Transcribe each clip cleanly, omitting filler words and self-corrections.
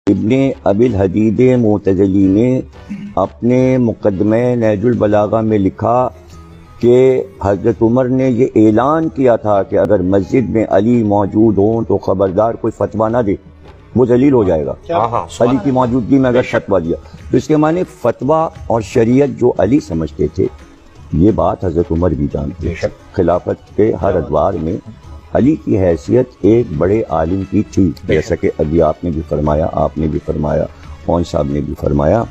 ابن ابی الحدید معتزلی نے اپنے مقدمہ نہج البلاغہ میں لکھا کہ حضرت عمر نے یہ اعلان کیا تھا کہ اگر مسجد میں علی موجود ہوں تو خبردار کوئی فتویٰ نہ دے، وہ ذلیل ہو جائے گا۔ علی کی موجودگی میں اگر فتویٰ دیا تو اس کے معنی فتویٰ اور شریعت جو علی سمجھتے تھے، یہ بات حضرت عمر بھی جانتے تھے۔ خلافت کے ہر ادوار میں علی کی حیثیت ایک بڑے عالم کی تھی، جیسا کہ ابھی آپ نے بھی فرمایا، آپ نے بھی فرمایا، خان صاحب نے بھی فرمایا۔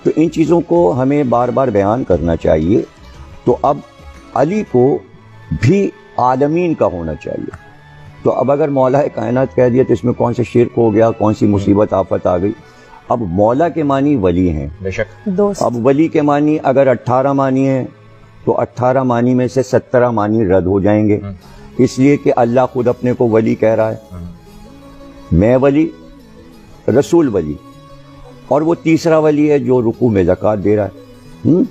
تو ان چیزوں کو ہمیں بار بار بیان کرنا چاہیے۔ تو اب علی کو بھی عالمین کا ہونا چاہیے۔ تو اب اگر مولا کائنات کہہ دیا تو اس میں کون سے شرک ہو گیا، کون سی مصیبت آفت آ گئی؟ اب مولا کے معنی ولی ہیں، بے شک۔ اب ولی کے معنی اگر 18 معنی ہیں تو 18 معنی میں سے 17 معنی رد ہو جائیں گے، اس لیے کہ اللہ خود اپنے کو ولی کہہ رہا ہے، میں ولی، رسول ولی، اور وہ تیسرا ولی ہے جو رکوع میں زکوٰۃ دے رہا ہے۔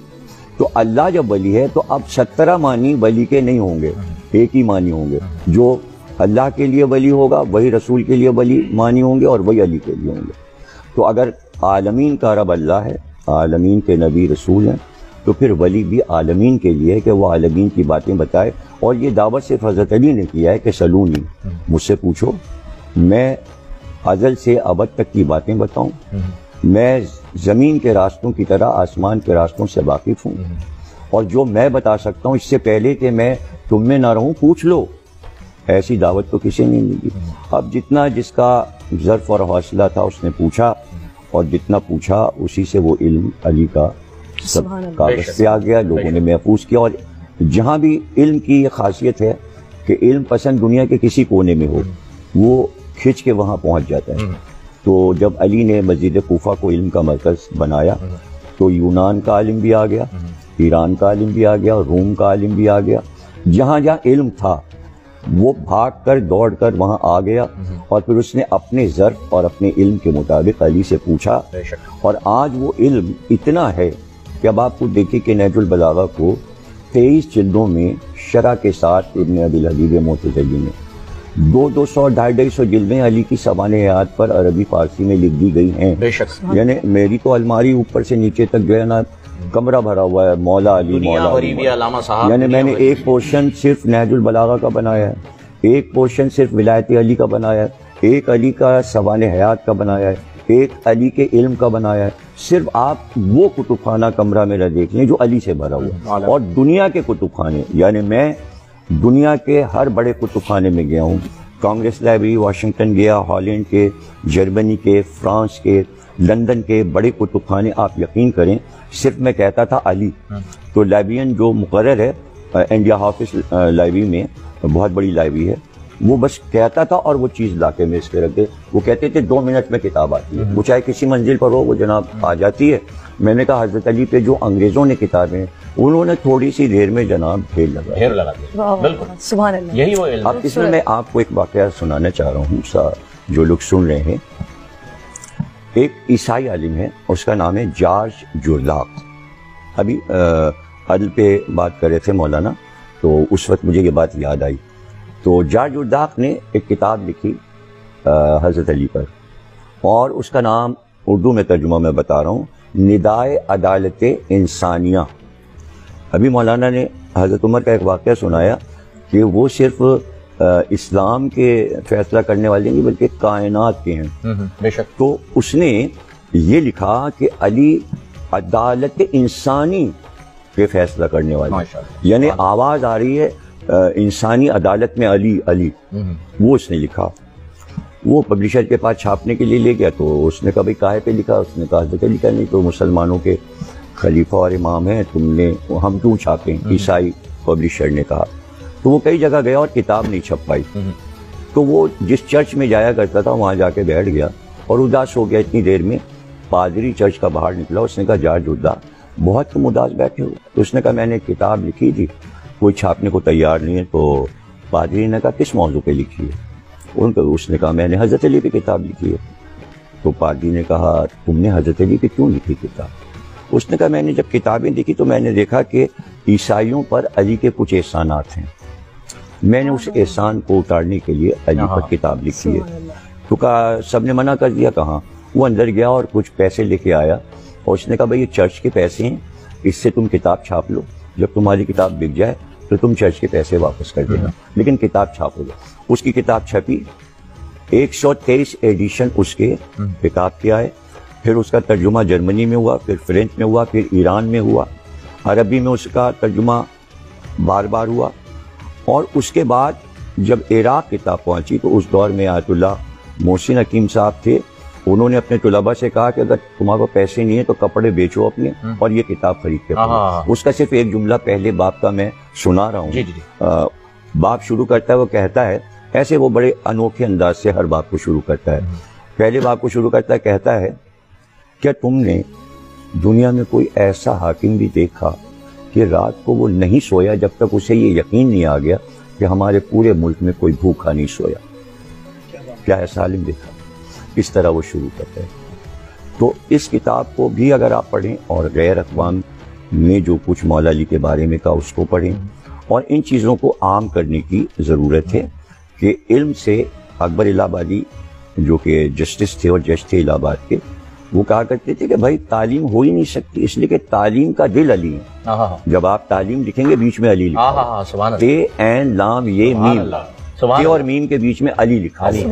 تو اللہ جب ولی ہے تو اب 17 معنی ولی کے نہیں ہوں گے، ایک ہی معنی ہوں گے۔ جو اللہ کے لیے ولی ہوگا وہی رسول کے لیے ولی معنی ہوں گے اور وہی علی کے لیے ہوں گے۔ تو اگر عالمین کا رب اللہ ہے، عالمین کے نبی رسول ہیں، تو پھر ولی بھی عالمین کے لیے ہے کہ وہ عالمین کی باتیں بتائے۔ اور یہ دعوت صرف حضرت علی نے کیا ہے کہ سلونی، مجھ سے پوچھو، میں ازل سے ابد تک کی باتیں بتاؤں، میں زمین کے راستوں کی طرح آسمان کے راستوں سے واقف ہوں، اور جو میں بتا سکتا ہوں اس سے پہلے کہ میں تم میں نہ رہوں پوچھ لو۔ ایسی دعوت تو کسی نے نہیں دی۔ اب جتنا جس کا ظرف اور حوصلہ تھا اس نے پوچھا، اور جتنا پوچھا اسی سے وہ علم علی کا سب کاغذ سے آ گیا، لوگوں نے محفوظ کیا۔ اور جہاں بھی علم کی یہ خاصیت ہے کہ علم پسند دنیا کے کسی کونے میں ہو، وہ کھنچ کے وہاں پہنچ جاتا ہے۔ تو جب علی نے مسجد کوفہ کو علم کا مرکز بنایا تو یونان کا عالم بھی آ گیا، ایران کا عالم بھی آ گیا، روم کا عالم بھی آ گیا۔ جہاں جہاں علم تھا وہ بھاگ کر دوڑ کر وہاں آ گیا، اور پھر اس نے اپنے ظرف اور اپنے علم کے مطابق علی سے پوچھا۔ اور آج وہ علم اتنا ہے کہ اب آپ کو دیکھیں کہ نہج البلاغہ کو 23 جلدوں میں شرح کے ساتھ ابن ابی الحدید معتزلی نے 200-250 جلدیں علی کی سوانح حیات پر عربی فارسی میں لکھ دی گئی ہیں۔ بے شک۔ یعنی میری تو الماری اوپر سے نیچے تک جو ہے نا کمرہ بھرا ہوا ہے مولا علی، مولا علی۔ یعنی میں نے ایک پورشن صرف نہج البلاغہ کا بنایا ہے، ایک پورشن صرف ولایت علی کا بنایا ہے، ایک علی کا سوانح حیات کا بنایا ہے، ایک علی کے علم کا بنایا ہے۔ صرف آپ وہ کتب خانہ کمرہ میرا دیکھ لیں جو علی سے بھرا ہوا ہے۔ اور دنیا کے کتب خانے، یعنی میں دنیا کے ہر بڑے کتب خانے میں گیا ہوں، کانگریس لائبریری واشنگٹن گیا، ہالینڈ کے، جرمنی کے، فرانس کے، لندن کے بڑے کتب خانے، آپ یقین کریں صرف میں کہتا تھا علی، تو لائبریرین جو مقرر ہے انڈیا ہافس لائبریری میں، بہت بڑی لائبریری ہے، وہ بس کہتا تھا اور وہ چیز لا کے میز پہ رکھ دے۔ وہ کہتے تھے 2 منٹ میں کتاب آتی ہے، وہ چاہے کسی منزل پر ہو وہ جناب آ جاتی ہے۔ میں نے کہا حضرت علی پہ جو انگریزوں نے کتابیں، انہوں نے تھوڑی سی دیر میں جناب ڈھیر لگا دیا۔ بالکل، سبحان اللہ، یہی وہ علم۔ اب اس میں آپ کو ایک واقعہ سنانا چاہ رہا ہوں، جو لوگ سن رہے ہیں۔ ایک عیسائی عالم ہے، اس کا نام ہے جارج جورداق۔ ابھی عدل پہ بات کر رہے تھے مولانا، تو اس وقت مجھے یہ بات یاد آئی۔ تو جارج جورداق نے ایک کتاب لکھی حضرت علی پر، اور اس کا نام اردو میں ترجمہ میں بتا رہا ہوں، ندائے عدالت انسانیہ۔ ابھی مولانا نے حضرت عمر کا ایک واقعہ سنایا کہ وہ صرف اسلام کے فیصلہ کرنے والے نہیں بلکہ کائنات کے ہیں۔ بے شک۔ تو اس نے یہ لکھا کہ علی عدالت انسانی کے فیصلہ کرنے والے، یعنی آواز آ رہی ہے انسانی عدالت میں علی علی، وہ اس نے لکھا۔ وہ پبلشر کے پاس چھاپنے کے لیے لے گیا، تو اس نے کہا بھائی کاہے پہ لکھا؟ اس نے کہا حضرت علی کا نہیں تو مسلمانوں کے خلیفہ اور امام ہیں، تم نے ہم کیوں چھاپیں؟ عیسائی پبلشر نے کہا۔ تو وہ کئی جگہ گیا اور کتاب نہیں چھپ پائی۔ تو وہ جس چرچ میں جایا کرتا تھا وہاں جا کے بیٹھ گیا اور اداس ہو گیا۔ اتنی دیر میں پادری چرچ کا باہر نکلا، اس نے کہا جارج جورداق بہت تم اداس بیٹھے ہو۔ تو اس نے کہا میں نے کتاب لکھی تھی، کوئی چھاپنے کو تیار نہیں ہے۔ تو پادری نے کہا کس موضوع پہ لکھی ہے؟ اس نے کہا میں نے حضرت علی پہ کتاب لکھی ہے۔ تو پادری نے کہا تم نے حضرت علی پہ کیوں لکھی کتاب؟ اس نے کہا میں نے جب کتابیں دیکھی تو میں نے دیکھا کہ عیسائیوں پر علی کے کچھ احسانات ہیں، میں نے اس احسان کو اتارنے کے لیے علی پر کتاب لکھی ہے۔ تو کہا سب نے منع کر دیا، کہاں؟ وہ اندر گیا اور کچھ پیسے لے کے آیا اور اس نے کہا بھائی یہ چرچ کے پیسے ہیں، اس سے تم کتاب چھاپ لو، جب تمہاری کتاب بک جائے تو تم چرچ کے پیسے واپس کر دینا، لیکن کتاب چھاپو گے۔ اس کی کتاب چھپی، 123 ایڈیشن اس کے کتاب کے آئے، پھر اس کا ترجمہ جرمنی میں ہوا، پھر فرینچ میں ہوا، پھر ایران میں ہوا، عربی میں اس کا ترجمہ بار بار ہوا، اور اس کے بعد جب عراق کتاب پہنچی تو اس دور میں آیت اللہ محسن حکیم صاحب تھے، انہوں نے اپنے طلباء سے کہا کہ اگر تمہارے کو پیسے نہیں ہیں تو کپڑے بیچو اپنے اور یہ کتاب خرید کے پڑھو۔ اس کا صرف ایک جملہ پہلے باب کا میں سنا رہا ہوں۔ باب شروع کرتا ہے، وہ کہتا ہے، ایسے وہ بڑے انوکھے انداز سے ہر باب کو شروع کرتا ہے، پہلے باب کو شروع کرتا ہے، کہتا ہے کیا تم نے دنیا میں کوئی ایسا حاکم بھی دیکھا کہ رات کو وہ نہیں سویا جب تک اسے یہ یقین نہیں آ گیا کہ ہمارے پورے ملک میں کوئی بھوکا نہیں سویا؟ کیا ایسا عالم دیکھا؟ اس طرح وہ شروع کرتا ہے۔ تو اس کتاب کو بھی اگر آپ پڑھیں اور غیر اقوام میں جو کچھ مولا علی کے بارے میں کہا اس کو پڑھیں، اور ان چیزوں کو عام کرنے کی ضرورت ہے کہ علم سے اکبر الہ آبادی جو کہ جسٹس تھے اور جج تھے الہ آباد کے، وہ کہا کرتے تھے کہ بھائی تعلیم ہو ہی نہیں سکتی، اس لیے کہ تعلیم کا دل علی ہے۔ جب آپ تعلیم لکھیں گے بیچ میں علی لکھا ہے، تے این لام یہ میم، تے اور میم کے بیچ میں علی لکھا ہے،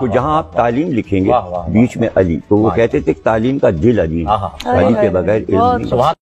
تو جہاں آپ تعلیم لکھیں گے بیچ میں علی، تو وہ کہتے تھے کہ تعلیم کا دل علی ہے، علی کے بغیر علم نہیں۔